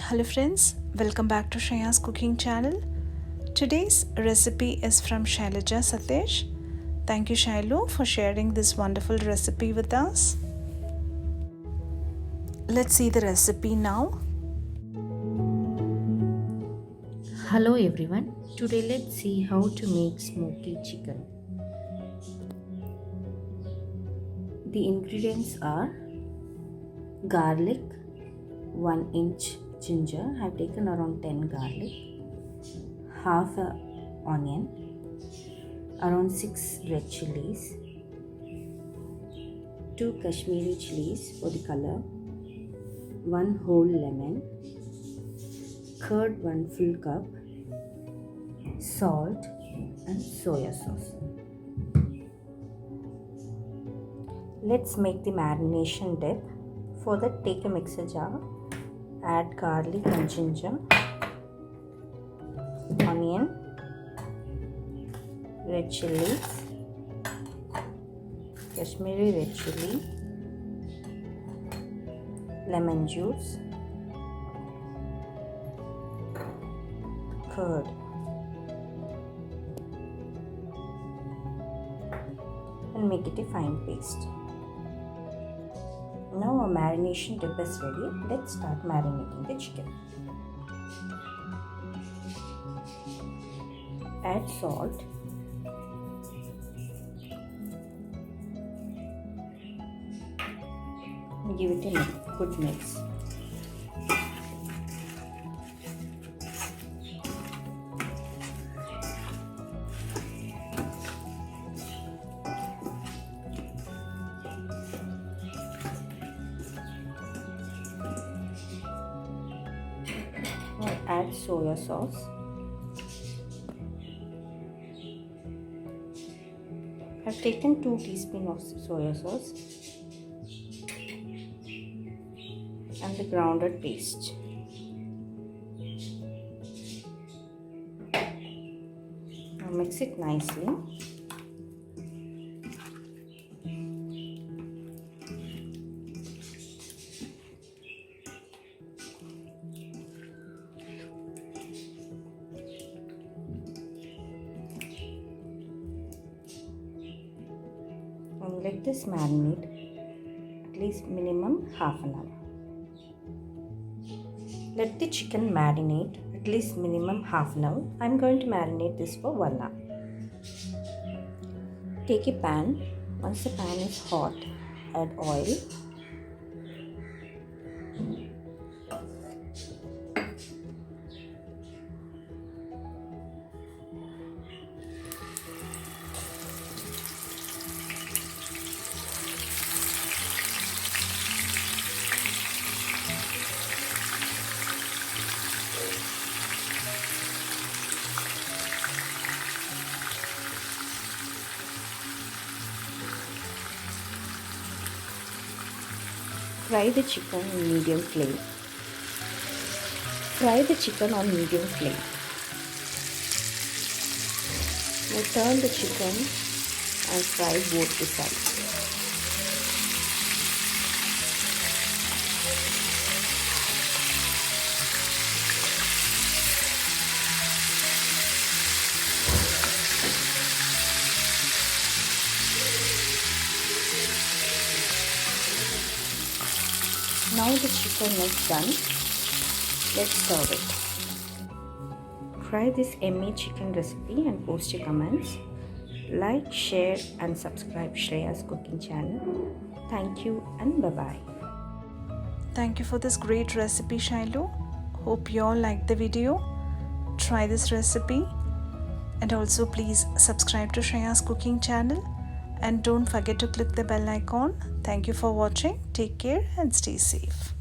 Hello friends, welcome back to Shreya's cooking channel. Today's recipe is from Shailaja Satish. Thank you Shailu for sharing this wonderful recipe with us. Let's see the recipe now. Hello everyone, today let's see how to make smoky chicken. The ingredients are garlic, 1 inch ginger, I have taken around 10 garlic, half a onion, around 6 red chilies, 2 Kashmiri chilies for the color, 1 whole lemon, curd 1 full cup, salt and soya sauce. Let's make the marination dip. For that, take a mixer jar, add garlic and ginger, onion, red chilies, Kashmiri red chili, lemon juice, curd, and make it a fine paste. Now our marination dip is ready. Let's start marinating the chicken. Add salt, and give it a good mix. Now add soya sauce. I have taken 2 teaspoons of soya sauce and the grounded paste. Now mix it nicely. And let this marinate at least minimum half an hour. Let the chicken marinate at least minimum half an hour. I am going to marinate this for 1 hour. Take a pan. Once the pan is hot, add oil. Fry the chicken on medium flame. Fry the chicken on medium flame. Now turn the chicken and fry both the sides. Now the chicken is done. Let's serve it. Try this yummy chicken recipe and post your comments. Like, share and subscribe Shreya's cooking channel. Thank you and bye-bye. Thank you for this great recipe Shailu. Hope you all liked the video. Try this recipe and also please subscribe to Shreya's cooking channel. And don't forget to click the bell icon. Thank you for watching. Take care and stay safe.